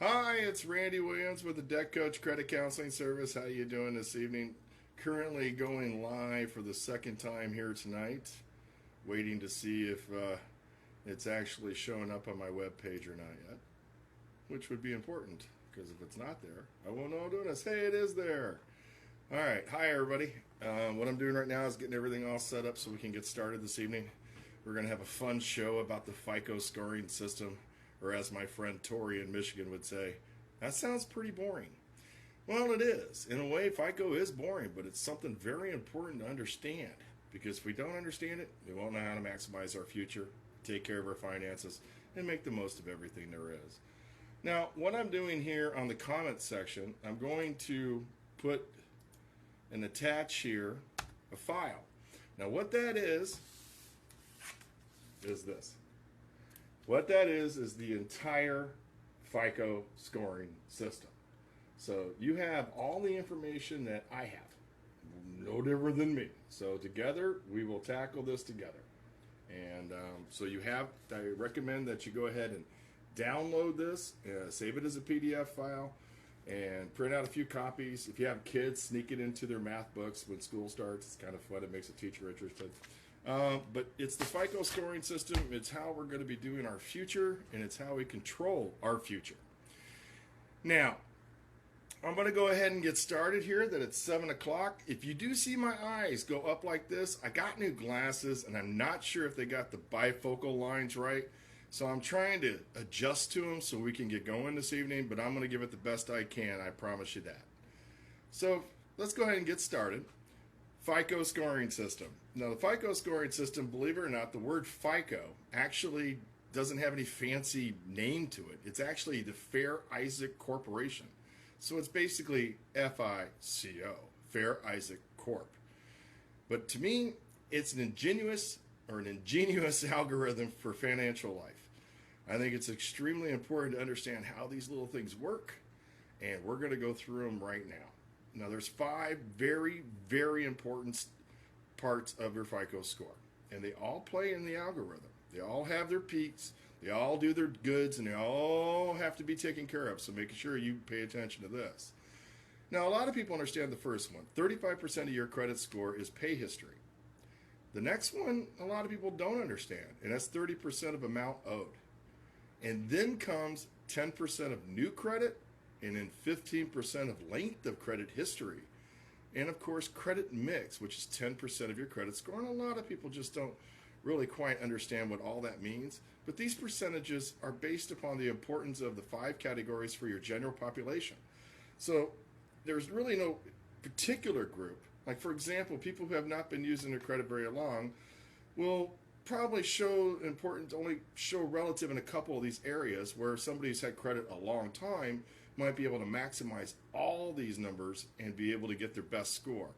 Hi, it's Randy Williams with the Debt Coach Credit Counseling Service. How you doing this evening? Currently going live for the second time here tonight. Waiting to see if it's actually showing up on my web page or not yet, which would be important because if it's not there, I won't know I'm doing this. Hey, it is there. All right. Hi, everybody. What I'm doing right now is getting everything all set up so we can get started this evening. We're going to have a fun show about the FICO scoring system, or as my friend Tori in Michigan would say, that sounds pretty boring. Well, it is. In a way, FICO is boring, but it's something very important to understand, because if we don't understand it, we won't know how to maximize our future, take care of our finances, and make the most of everything there is. Now, what I'm doing here on the comments section, I'm going to put and attach here a file. Now, what that is this. What that is the entire FICO scoring system. So you have all the information that I have, no different than me. So together, we will tackle this together. And so I recommend that you go ahead and download this, save it as a PDF file, and print out a few copies. If you have kids, sneak it into their math books when school starts. It's kind of fun. It makes a teacher interested. But it's the FICO scoring system. It's how we're going to be doing our future, and it's how we control our future. Now, I'm going to go ahead and get started here that it's 7 o'clock. If you do see my eyes go up like this, I got new glasses, and I'm not sure if they got the bifocal lines right. So I'm trying to adjust to them so we can get going this evening, but I'm going to give it the best I can. I promise you that. So let's go ahead and get started. FICO scoring system. Now, the FICO scoring system, believe it or not, the word FICO actually doesn't have any fancy name to it. It's actually the Fair Isaac Corporation. So it's basically FICO, Fair Isaac Corp. But to me, it's an ingenious algorithm for financial life. I think it's extremely important to understand how these little things work, and we're going to go through them right now. Now, there's 5 very, very important parts of your FICO score, and they all play in the algorithm. They all have their peaks, they all do their goods, and they all have to be taken care of, so making sure you pay attention to this. Now, a lot of people understand the first one. 35% of your credit score is pay history. The next one, a lot of people don't understand, and that's 30% of amount owed. And then comes 10% of new credit, and then 15% of length of credit history. And of course, credit mix, which is 10% of your credit score. And a lot of people just don't really quite understand what all that means. But these percentages are based upon the importance of the 5 categories for your general population. So there's really no particular group. Like, for example, people who have not been using their credit very long will probably only show relative in a couple of these areas, where somebody who's had credit a long time might be able to maximize all these numbers and be able to get their best score.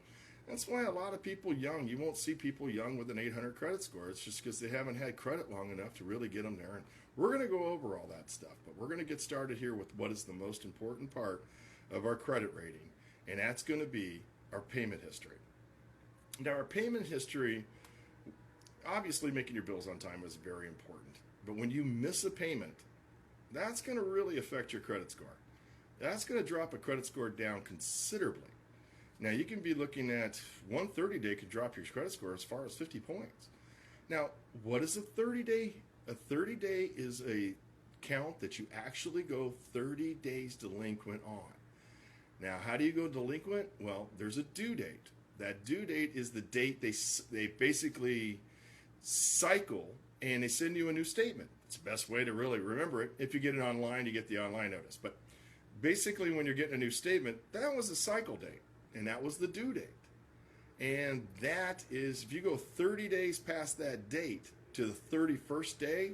That's why a lot of people young, you won't see people young with an 800 credit score. It's just because they haven't had credit long enough to really get them there. And we're going to go over all that stuff, but we're going to get started here with what is the most important part of our credit rating, and that's going to be our payment history. Now, our payment history, obviously making your bills on time is very important, but when you miss a payment, that's going to really affect your credit score. That's going to drop a credit score down considerably. Now, you can be looking at 130-day could drop your credit score as far as 50 points. Now, what is a 30-day? A 30-day is a count that you actually go 30 days delinquent on. Now, how do you go delinquent? Well, there's a due date. That due date is the date they basically cycle, and they send you a new statement. It's the best way to really remember it. If you get it online, you get the online notice. But basically, when you're getting a new statement, that was a cycle date, and that was the due date. And that is, if you go 30 days past that date to the 31st day,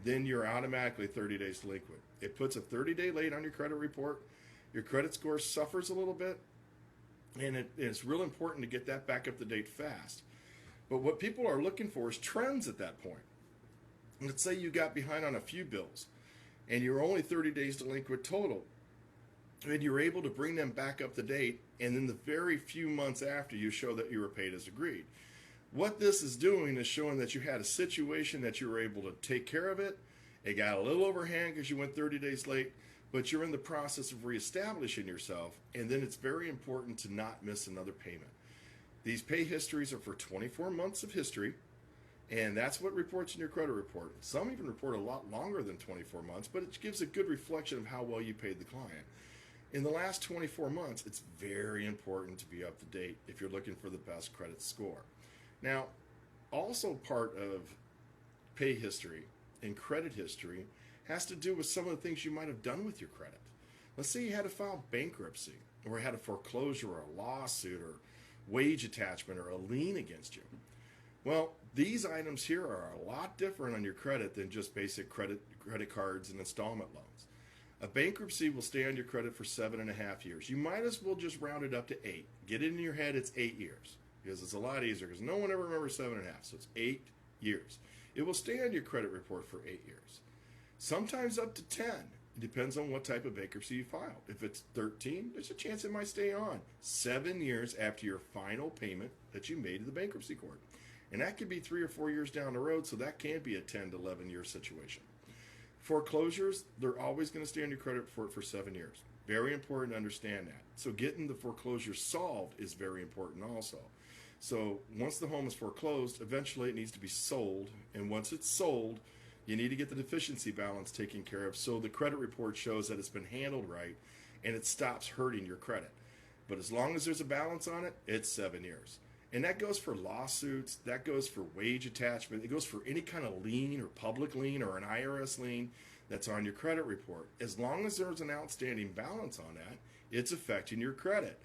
then you're automatically 30 days delinquent. It puts a 30-day late on your credit report. Your credit score suffers a little bit, and it's real important to get that back up to date fast. But what people are looking for is trends at that point. Let's say you got behind on a few bills, and you're only 30 days delinquent total, and you're able to bring them back up to date, and then the very few months after, you show that you were paid as agreed. What this is doing is showing that you had a situation that you were able to take care of it. It got a little overhand because you went 30 days late, but you're in the process of reestablishing yourself, and then it's very important to not miss another payment. These pay histories are for 24 months of history, and that's what reports in your credit report. Some even report a lot longer than 24 months, but it gives a good reflection of how well you paid the client. In the last 24 months, it's very important to be up to date if you're looking for the best credit score. Now, also part of pay history and credit history has to do with some of the things you might have done with your credit. Let's say you had to file bankruptcy, or had a foreclosure or a lawsuit or wage attachment or a lien against you. Well, these items here are a lot different on your credit than just basic credit cards and installment loans. A bankruptcy will stay on your credit for 7.5 years. You might as well just round it up to 8. Get it in your head it's 8 years, because it's a lot easier, because no one ever remembers 7.5, so it's 8 years. It will stay on your credit report for 8 years. Sometimes up to 10. It depends on what type of bankruptcy you filed. If it's 13, there's a chance it might stay on 7 years after your final payment that you made to the bankruptcy court. And that could be 3 or 4 years down the road, so that can be a 10 to 11 year situation. Foreclosures, they're always going to stay on your credit report for 7 years. Very important to understand that. So getting the foreclosure solved is very important also. So once the home is foreclosed, eventually it needs to be sold. And once it's sold, you need to get the deficiency balance taken care of so the credit report shows that it's been handled right and it stops hurting your credit. But as long as there's a balance on it, it's 7 years. And that goes for lawsuits, that goes for wage attachment, it goes for any kind of lien or public lien or an IRS lien that's on your credit report. As long as there's an outstanding balance on that, it's affecting your credit.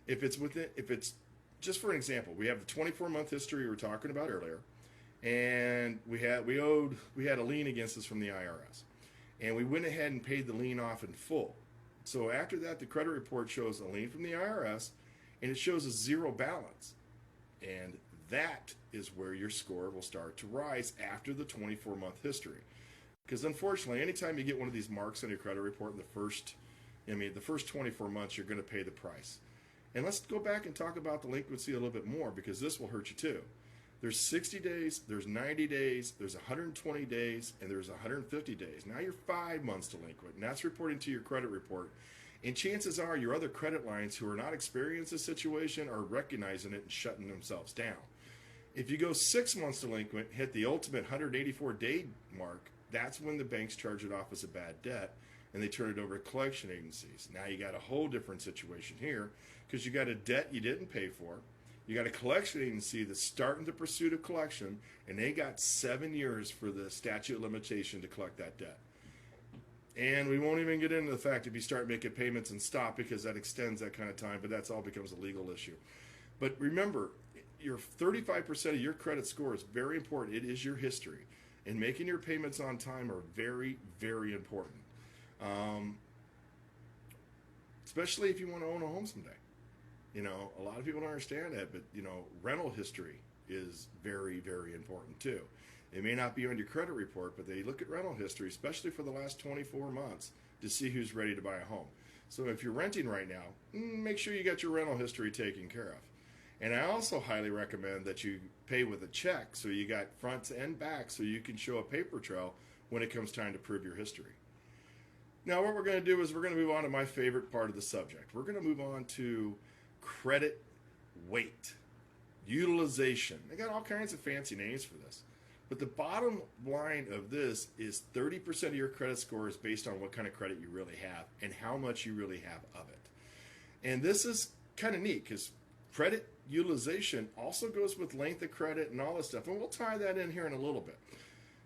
If it's just for an example, we have the 24-month history we were talking about earlier, and we had a lien against us from the IRS, and we went ahead and paid the lien off in full. So after that, the credit report shows a lien from the IRS, and it shows a zero balance. And that is where your score will start to rise after the 24-month history. Because unfortunately, anytime you get one of these marks on your credit report in the first 24 months, you're going to pay the price. And let's go back and talk about delinquency a little bit more, because this will hurt you too. There's 60 days, there's 90 days, there's 120 days, and there's 150 days. Now you're 5 months delinquent, and that's reporting to your credit report. And chances are your other credit lines who are not experiencing this situation are recognizing it and shutting themselves down. If you go 6 months delinquent, hit the ultimate 184-day mark, that's when the banks charge it off as a bad debt and they turn it over to collection agencies. Now you got a whole different situation here, because you got a debt you didn't pay for. You got a collection agency that's starting the pursuit of collection, and they got 7 years for the statute of limitation to collect that debt. And we won't even get into the fact if you start making payments and stop, because that extends that kind of time, but that's all becomes a legal issue. But remember, your 35% of your credit score is very important. It is your history. And making your payments on time are very, very important. Especially if you want to own a home someday. You know, a lot of people don't understand that, but, you know, rental history is very, very important too. It may not be on your credit report, but they look at rental history, especially for the last 24 months, to see who's ready to buy a home. So if you're renting right now, make sure you got your rental history taken care of. And I also highly recommend that you pay with a check, so you got fronts and backs, so you can show a paper trail when it comes time to prove your history. Now what we're going to do is we're going to move on to my favorite part of the subject. We're going to move on to credit weight, utilization. They got all kinds of fancy names for this. But the bottom line of this is 30% of your credit score is based on what kind of credit you really have and how much you really have of it. And this is kind of neat, because credit utilization also goes with length of credit and all this stuff. And we'll tie that in here in a little bit.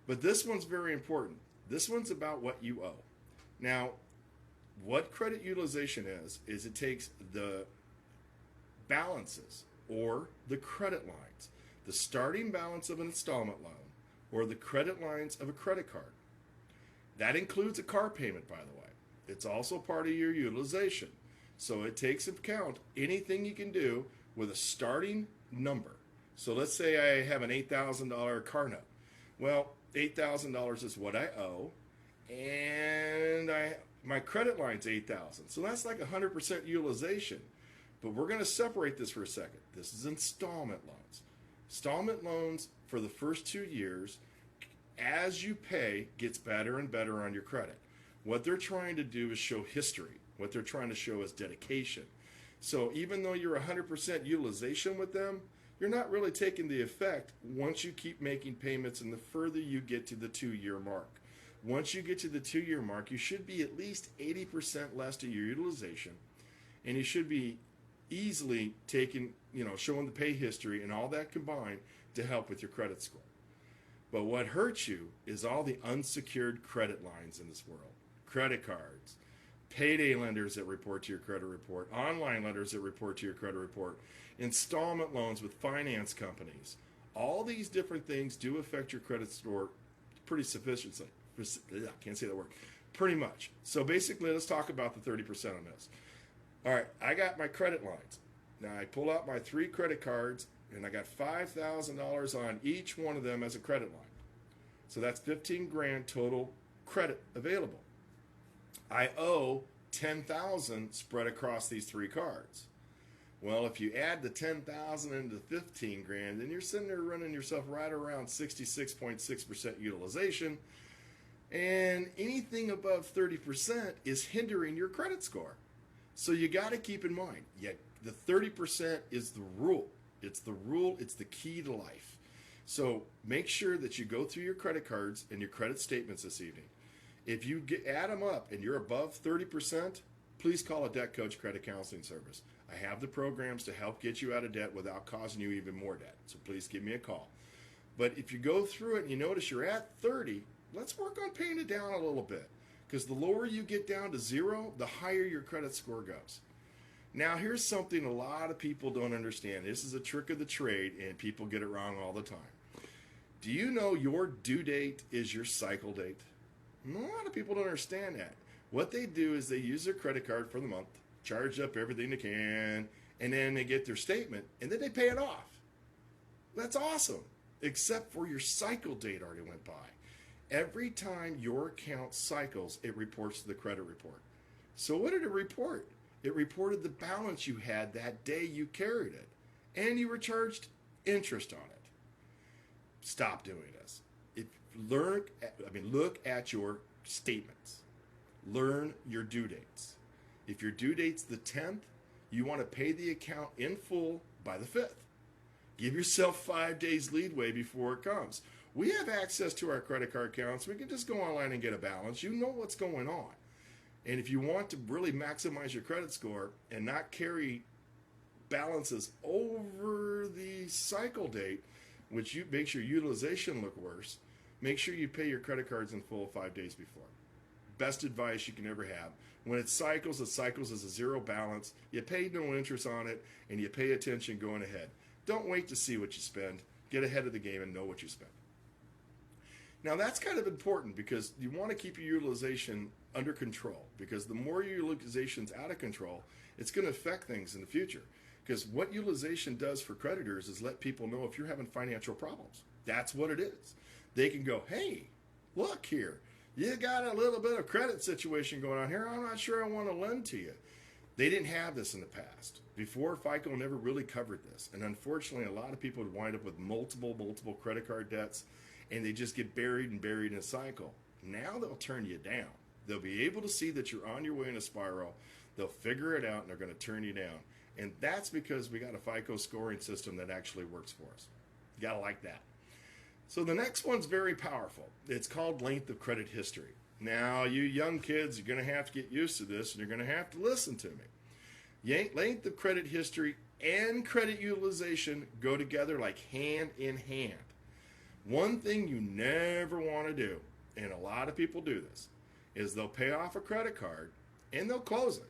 But this one's very important. This one's about what you owe. Now, what credit utilization is it takes the balances or the credit lines, the starting balance of an installment loan, or the credit lines of a credit card. That includes a car payment, by the way. It's also part of your utilization. So it takes into account anything you can do with a starting number. So let's say I have an $8,000 car note. Well, $8,000 is what I owe, and my credit line's $8,000. So that's like 100% utilization. But we're going to separate this for a second. This is installment loans. Installment loans for the first 2 years, as you pay, gets better and better on your credit. What they're trying to do is show history. What they're trying to show is dedication. So even though you're 100% utilization with them, you're not really taking the effect once you keep making payments and the further you get to the 2-year mark. Once you get to the 2-year mark, you should be at least 80% less to your utilization, and you should be easily taking, showing the pay history and all that combined to help with your credit score. But what hurts you is all the unsecured credit lines in this world. Credit cards, payday lenders that report to your credit report, online lenders that report to your credit report, installment loans with finance companies. All these different things do affect your credit score pretty sufficiently. I can't say that word. Pretty much. So basically, let's talk about the 30% on this. All right, I got my credit lines. Now I pull out my 3 credit cards, and I got $5,000 on each one of them as a credit line. So that's $15,000 total credit available. I owe $10,000 spread across these 3 cards. Well, if you add the $10,000 into $15,000, then you're sitting there running yourself right around 66.6% utilization, and anything above 30% is hindering your credit score. So you got to keep in mind, the 30% is the rule. It's the rule. It's the key to life. So make sure that you go through your credit cards and your credit statements this evening. If you add them up and you're above 30%, please call a debt coach credit counseling service. I have the programs to help get you out of debt without causing you even more debt. So please give me a call. But if you go through it and you notice you're at 30, let's work on paying it down a little bit. Because the lower you get down to 0, the higher your credit score goes. Now, here's something a lot of people don't understand. This is a trick of the trade, and people get it wrong all the time. Do you know your due date is your cycle date? A lot of people don't understand that. What they do is they use their credit card for the month, charge up everything they can, and then they get their statement, and then they pay it off. That's awesome, except for your cycle date already went by. Every time your account cycles, it reports to the credit report. So what did it report? It reported the balance you had that day you carried it, and you were charged interest on it. Stop doing this. Look at your statements. Learn your due dates. If your due date's the 10th, you want to pay the account in full by the 5th. Give yourself 5 days leeway before it comes. We have access to our credit card accounts. We can just go online and get a balance. You know what's going on. And if you want to really maximize your credit score and not carry balances over the cycle date, which makes your utilization look worse, make sure you pay your credit cards in full 5 days before. Best advice you can ever have. When it cycles as a 0 balance. You pay no interest on it, and you pay attention going ahead. Don't wait to see what you spend. Get ahead of the game and know what you spend. Now that's kind of important because you want to keep your utilization under control, because the more your utilization's out of control, it's going to affect things in the future. Because what utilization does for creditors is let people know if you're having financial problems. That's what it is. They can go, hey, look here, you got a little bit of credit situation going on here. I'm not sure I want to lend to you. They didn't have this in the past. Before, FICO never really covered this. And unfortunately, a lot of people would wind up with multiple credit card debts, and they just get buried in a cycle. Now they'll turn you down. They'll be able to see that you're on your way in a spiral. They'll figure it out, and they're going to turn you down. And that's because we got a FICO scoring system that actually works for us. You got to like that. So the next one's very powerful. It's called length of credit history. Now, you young kids, you're going to have to get used to this, and you're going to have to listen to me. Length of credit history and credit utilization go together like hand in hand. One thing you never want to do, and a lot of people do this, is they'll pay off a credit card and they'll close it.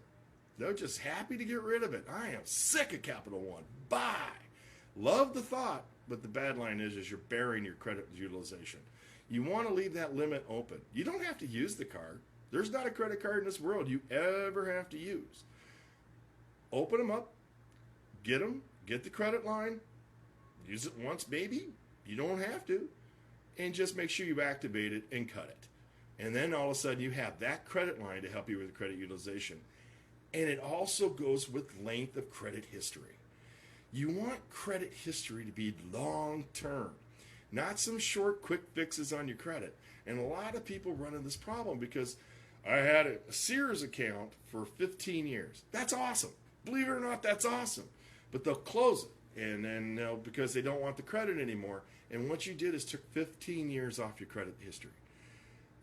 They're just happy to get rid of it. I am sick of Capital One. Bye. Love the thought, but the bad line is you're burying your credit utilization. You want to leave that limit open. You don't have to use the card. There's not a credit card in this world you ever have to use. Open them up, get the credit line, use it once maybe. You don't have to. And just make sure you activate it and cut it. And then all of a sudden you have that credit line to help you with credit utilization. And it also goes with length of credit history. You want credit history to be long-term, not some short, quick fixes on your credit. And a lot of people run into this problem because I had a Sears account for 15 years. That's awesome. Believe it or not, that's awesome. But they'll close it, and then because they don't want the credit anymore. And what you did is took 15 years off your credit history.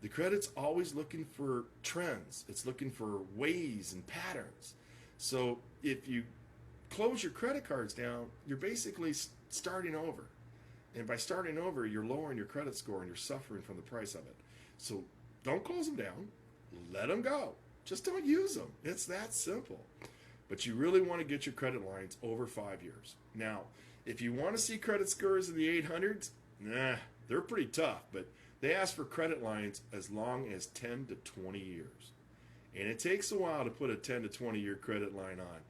The credit's always looking for trends. It's looking for ways and patterns. So if you close your credit cards down, you're basically starting over. And by starting over, you're lowering your credit score and you're suffering from the price of it. So don't close them down. Let them go. Just don't use them. It's that simple. But you really want to get your credit lines over 5 years. Now, if you want to see credit scores in the 800s, they're pretty tough. But they ask for credit lines as long as 10 to 20 years. And it takes a while to put a 10 to 20 year credit line on.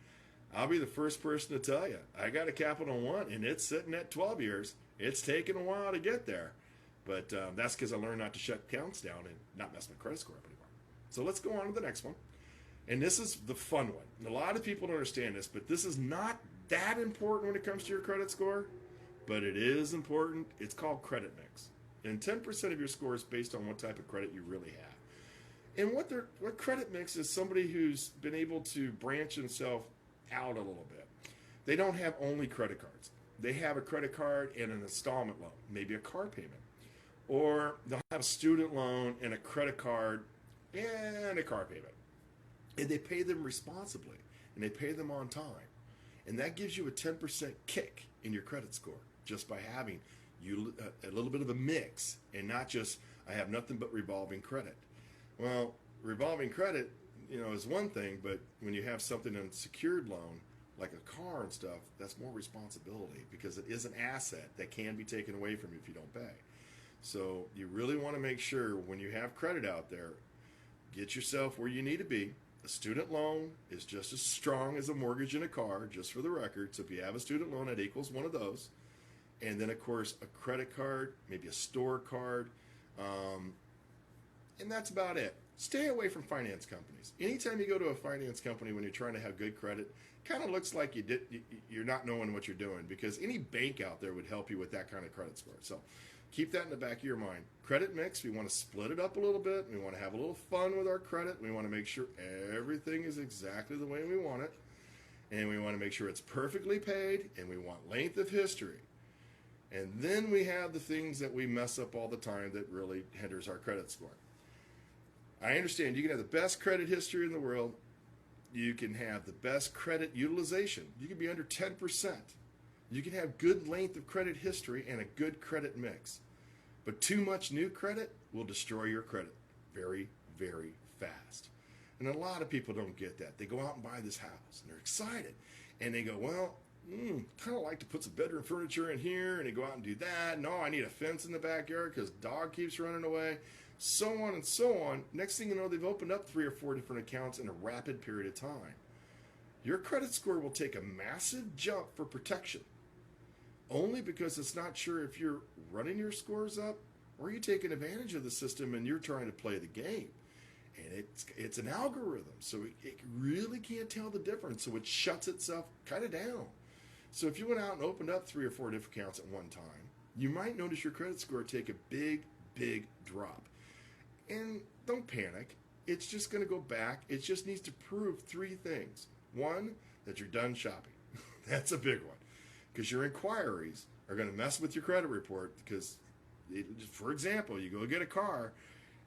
I'll be the first person to tell you, I got a Capital One, and it's sitting at 12 years. It's taken a while to get there. But that's because I learned not to shut accounts down and not mess my credit score up anymore. So let's go on to the next one. And this is the fun one. And a lot of people don't understand this, but this is not that important when it comes to your credit score, but it is important. It's called credit mix. And 10% of your score is based on what type of credit you really have. And what credit mix is somebody who's been able to branch himself out a little bit. They don't have only credit cards. They have a credit card and an installment loan, maybe a car payment. Or they'll have a student loan and a credit card and a car payment. And they pay them responsibly, and they pay them on time. And that gives you a 10% kick in your credit score just by having a little bit of a mix and not just, I have nothing but revolving credit. Well, revolving credit, is one thing, but when you have something in a secured loan, like a car and stuff, that's more responsibility because it is an asset that can be taken away from you if you don't pay. So you really want to make sure when you have credit out there, get yourself where you need to be. A student loan is just as strong as a mortgage in a car, just for the record. So if you have a student loan, it equals one of those. And then, of course, a credit card, maybe a store card, and that's about it. Stay away from finance companies. Anytime you go to a finance company when you're trying to have good credit, kind of looks like you're not knowing what you're doing because any bank out there would help you with that kind of credit score. So keep that in the back of your mind. Credit mix, we want to split it up a little bit. We want to have a little fun with our credit. We want to make sure everything is exactly the way we want it. And we want to make sure it's perfectly paid, and we want length of history. And then we have the things that we mess up all the time that really hinders our credit score. I understand you can have the best credit history in the world. You can have the best credit utilization. You can be under 10%. You can have good length of credit history and a good credit mix. But too much new credit will destroy your credit very, very fast. And a lot of people don't get that. They go out and buy this house, and they're excited. And they go, well, kind of like to put some bedroom furniture in here, and they go out and do that. No, I need a fence in the backyard because dog keeps running away. So on and so on. Next thing you know, they've opened up 3 or 4 different accounts in a rapid period of time. Your credit score will take a massive jump for protection, only because it's not sure if you're running your scores up or you're taking advantage of the system and you're trying to play the game. And it's an algorithm, so it really can't tell the difference, so it shuts itself kind of down. So if you went out and opened up 3 or 4 different accounts at one time, you might notice your credit score take a big, big drop. And don't panic. It's just going to go back. It just needs to prove 3 things. 1, that you're done shopping. That's a big one. Because your inquiries are going to mess with your credit report because, for example, you go get a car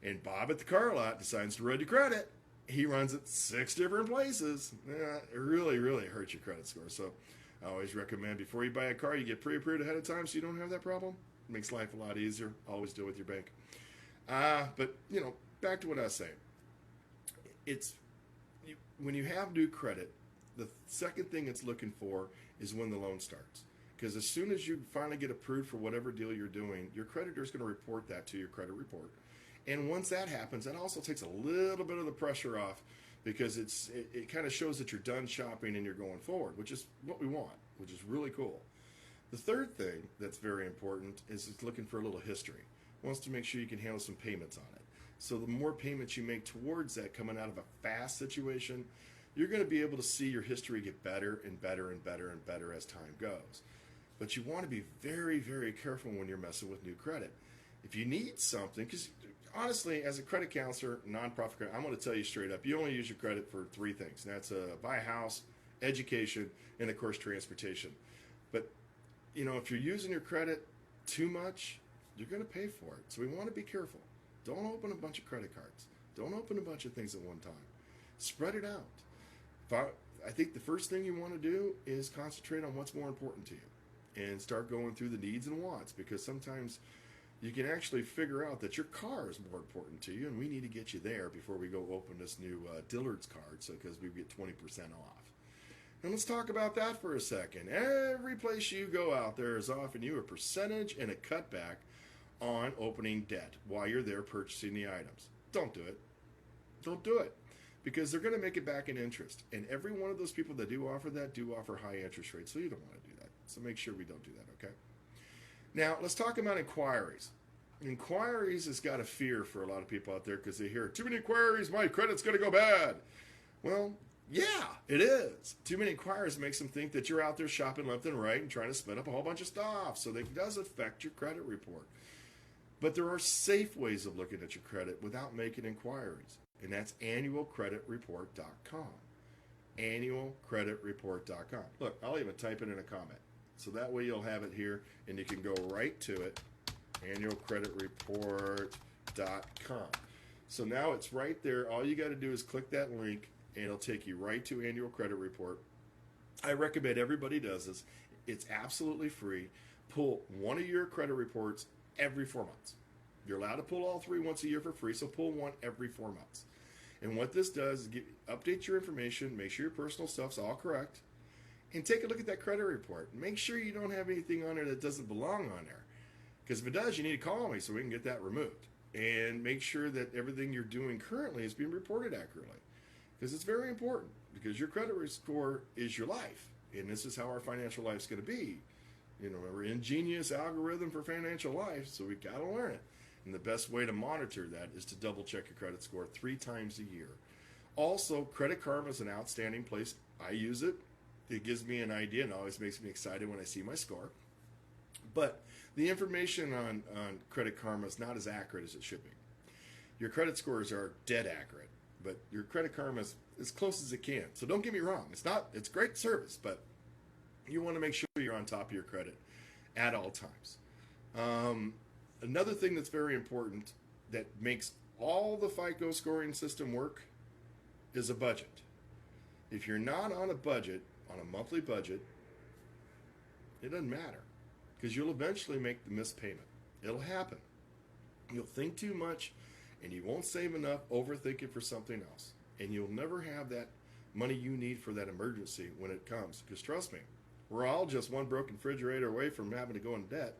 and Bob at the car lot decides to run your credit. He runs it 6 different places. It really, really hurts your credit score. So I always recommend before you buy a car, you get pre-approved ahead of time so you don't have that problem. It makes life a lot easier. Always deal with your bank. But, back to what I was saying. When you have new credit, the second thing it's looking for is when the loan starts. Because as soon as you finally get approved for whatever deal you're doing, your creditor is going to report that to your credit report. And once that happens, that also takes a little bit of the pressure off because it kind of shows that you're done shopping and you're going forward, which is what we want, which is really cool. The third thing that's very important is it's looking for a little history. It wants to make sure you can handle some payments on it. So the more payments you make towards that coming out of a fast situation, you're going to be able to see your history get better and better and better and better as time goes. But you want to be very, very careful when you're messing with new credit. If you need something, because honestly, as a credit counselor, nonprofit credit, I'm going to tell you straight up, you only use your credit for three things. And that's buy a house, education, and of course transportation. But if you're using your credit too much, you're going to pay for it. So we want to be careful. Don't open a bunch of credit cards. Don't open a bunch of things at one time. Spread it out. I think the first thing you want to do is concentrate on what's more important to you and start going through the needs and wants, because sometimes you can actually figure out that your car is more important to you, and we need to get you there before we go open this new Dillard's card, because we get 20% off. And let's talk about that for a second. Every place you go out there is offering you a percentage and a cutback on opening debt while you're there purchasing the items. Don't do it. Don't do it. Because they're going to make it back in interest. And every one of those people that do offer that do offer high interest rates. So you don't want to do that. So make sure we don't do that, okay? Now, let's talk about inquiries. Inquiries has got a fear for a lot of people out there because they hear, too many inquiries, my credit's going to go bad. Well, yeah, it is. Too many inquiries makes them think that you're out there shopping left and right and trying to spend up a whole bunch of stuff. So it does affect your credit report. But there are safe ways of looking at your credit without making inquiries. And that's annualcreditreport.com. Annualcreditreport.com. Look, I'll even type it in a comment. So that way you'll have it here and you can go right to it. Annualcreditreport.com. So now it's right there. All you got to do is click that link and it'll take you right to Annual Credit Report. I recommend everybody does this. It's absolutely free. Pull one of your credit reports every 4 months. You're allowed to pull all three once a year for free, so pull one every 4 months. And what this does is update your information, make sure your personal stuff's all correct, and take a look at that credit report. Make sure you don't have anything on there that doesn't belong on there. Because if it does, you need to call me so we can get that removed. And make sure that everything you're doing currently is being reported accurately. Because it's very important. Because your credit score is your life. And this is how our financial life's going to be. We're ingenious algorithm for financial life, so we've got to learn it. And the best way to monitor that is to double check your credit score 3 times a year. Also, Credit Karma is an outstanding place. I use it. It gives me an idea and always makes me excited when I see my score. But the information on Credit Karma is not as accurate as it should be. Your credit scores are dead accurate, but your Credit Karma is as close as it can. So don't get me wrong. It's great service, but you want to make sure you're on top of your credit at all times. Another thing that's very important that makes all the FICO scoring system work is a budget. If you're not on a budget, on a monthly budget, it doesn't matter because you'll eventually make the missed payment. It'll happen. You'll think too much and you won't save enough, overthink it for something else. And you'll never have that money you need for that emergency when it comes. Because trust me, we're all just one broken refrigerator away from having to go in debt.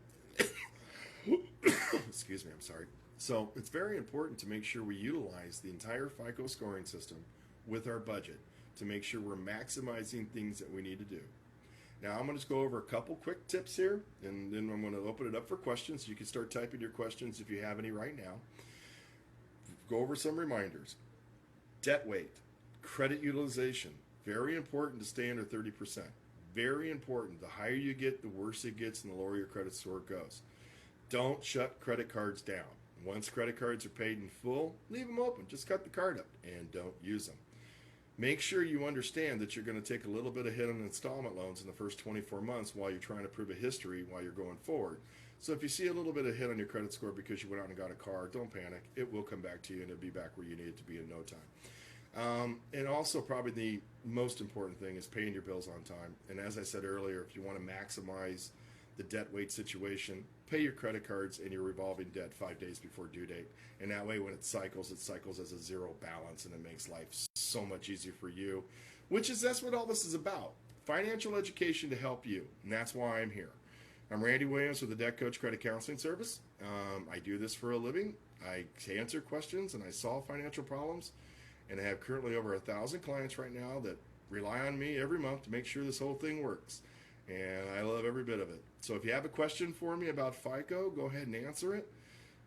Excuse me, I'm sorry. So it's very important to make sure we utilize the entire FICO scoring system with our budget to make sure we're maximizing things that we need to do. Now I'm going to just go over a couple quick tips here, and then I'm going to open it up for questions. You can start typing your questions if you have any right now. Go over some reminders. Debt weight, credit utilization, very important to stay under 30%. Very important. The higher you get, the worse it gets and the lower your credit score goes. Don't shut credit cards down. Once credit cards are paid in full, leave them open. Just cut the card up and don't use them. Make sure you understand that you're going to take a little bit of hit on installment loans in the first 24 months while you're trying to prove a history while you're going forward. So if you see a little bit of hit on your credit score because you went out and got a car, don't panic. It will come back to you and it'll be back where you need it to be in no time. And also probably the most important thing is paying your bills on time. And as I said earlier, if you want to maximize the debt weight situation, pay your credit cards and your revolving debt 5 days before due date. And that way when it cycles as a zero balance and it makes life so much easier for you, that's what all this is about. Financial education to help you. And that's why I'm here. I'm Randy Williams with the Debt Coach Credit Counseling Service. I do this for a living. I answer questions and I solve financial problems. And I have currently over 1,000 clients right now that rely on me every month to make sure this whole thing works. And I love every bit of it. So if you have a question for me about FICO, go ahead and answer it.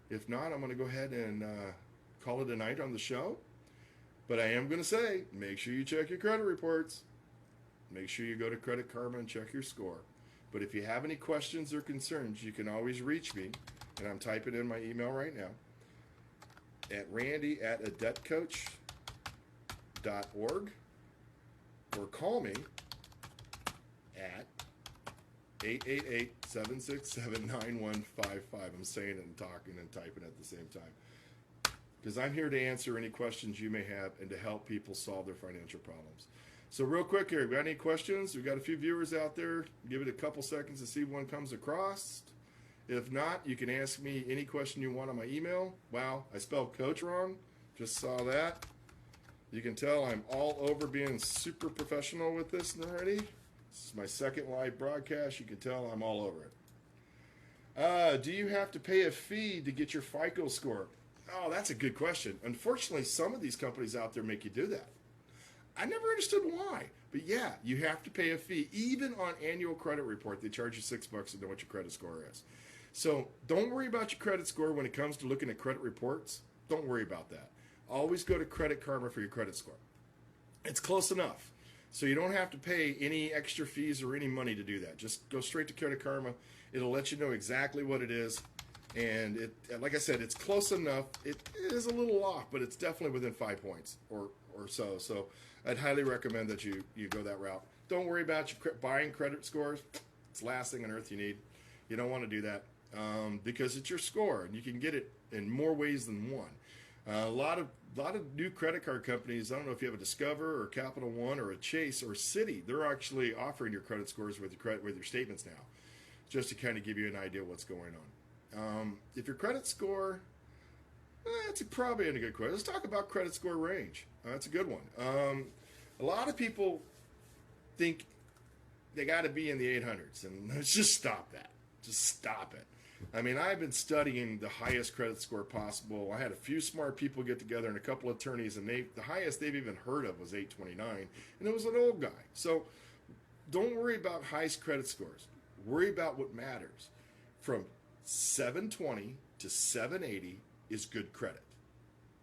If not, I'm going to go ahead and call it a night on the show. But I am going to say, make sure you check your credit reports. Make sure you go to Credit Karma and check your score. But if you have any questions or concerns, you can always reach me. And I'm typing in my email right now. at randy@adeptcoach.org or call me at 888-767-9155. I'm saying it and talking and typing at the same time, because I'm here to answer any questions you may have and to help people solve their financial problems. So real quick here, got any questions? We've got a few viewers out there. Give it a couple seconds to see if one comes across. If not, you can ask me any question you want on my email. Wow, I spelled coach wrong. Just saw that. You can tell I'm all over being super professional with this already. This is my second live broadcast. You can tell I'm all over it. Do you have to pay a fee to get your FICO score? Oh, that's a good question. Unfortunately, some of these companies out there make you do that. I never understood why. But yeah, you have to pay a fee. Even on annual credit report, they charge you $6 to know what your credit score is. So don't worry about your credit score when it comes to looking at credit reports. Don't worry about that. Always go to Credit Karma for your credit score. It's close enough. So you don't have to pay any extra fees or any money to do that. Just go straight to Credit Karma. It'll let you know exactly what it is. And it, like I said, it's close enough. It is a little off, but it's definitely within 5 points or so. So I'd highly recommend that you go that route. Don't worry about your buying credit scores. It's the last thing on earth you need. You don't want to do that because it's your score, and you can get it in more ways than one. A lot of new credit card companies, I don't know if you have a Discover or Capital One or a Chase or Citi, they're actually offering your credit scores with your statements now, just to kind of give you an idea of what's going on. If your credit score, that's probably a good question. Let's talk about credit score range. That's a good one. A lot of people think they got to be in the 800s, and let's just stop that. Just stop it. I mean, I've been studying the highest credit score possible. I had a few smart people get together and a couple of attorneys, and the highest they've even heard of was 829, and it was an old guy. So don't worry about highest credit scores. Worry about what matters. From 720 to 780 is good credit.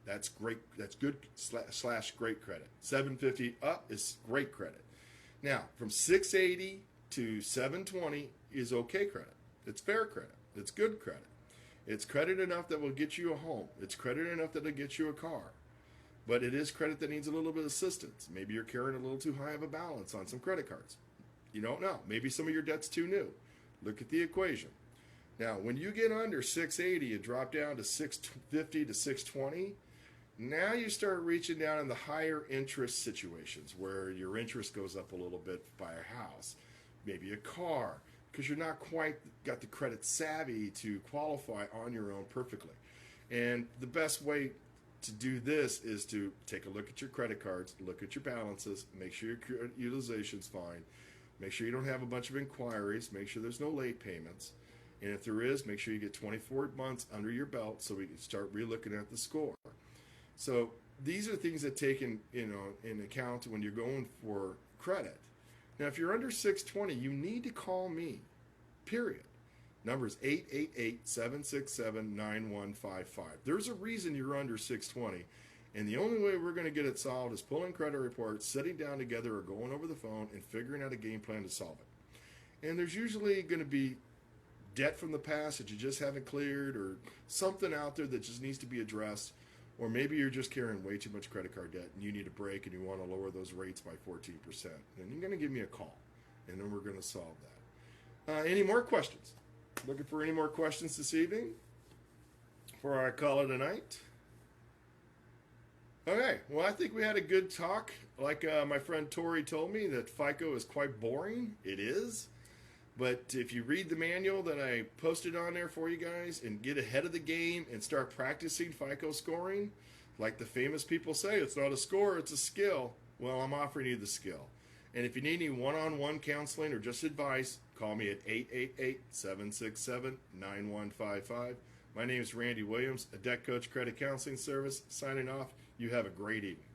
That's great. That's good / great credit. 750 up is great credit. Now, from 680 to 720 is okay credit. It's fair credit. It's good credit. It's credit enough that will get you a home. It's credit enough that will get you a car. But it is credit that needs a little bit of assistance. Maybe you're carrying a little too high of a balance on some credit cards. You don't know. Maybe some of your debt's too new. Look at the equation. Now, when you get under 680 and drop down to 650 to 620, now you start reaching down in the higher interest situations where your interest goes up a little bit by a house, maybe a car, because you're not quite got the credit savvy to qualify on your own perfectly. And the best way to do this is to take a look at your credit cards, look at your balances, make sure your utilization's fine, make sure you don't have a bunch of inquiries, make sure there's no late payments, and if there is, make sure you get 24 months under your belt so we can start re-looking at the score. So these are things that take in account when you're going for credit. Now, if you're under 620, you need to call me, period. Number is 888-767-9155. There's a reason you're under 620, and the only way we're going to get it solved is pulling credit reports, sitting down together, or going over the phone and figuring out a game plan to solve it. And there's usually going to be debt from the past that you just haven't cleared, or something out there that just needs to be addressed. Or maybe you're just carrying way too much credit card debt and you need a break and you want to lower those rates by 14%. Then you're going to give me a call, and then we're going to solve that. Any more questions? Looking for any more questions this evening before I call it a night? Okay, well, I think we had a good talk. Like my friend Tori told me, that FICO is quite boring. It is. But if you read the manual that I posted on there for you guys and get ahead of the game and start practicing FICO scoring, like the famous people say, it's not a score, it's a skill. Well, I'm offering you the skill. And if you need any one-on-one counseling or just advice, call me at 888-767-9155. My name is Randy Williams, a Debt Coach Credit Counseling Service. Signing off. You have a great evening.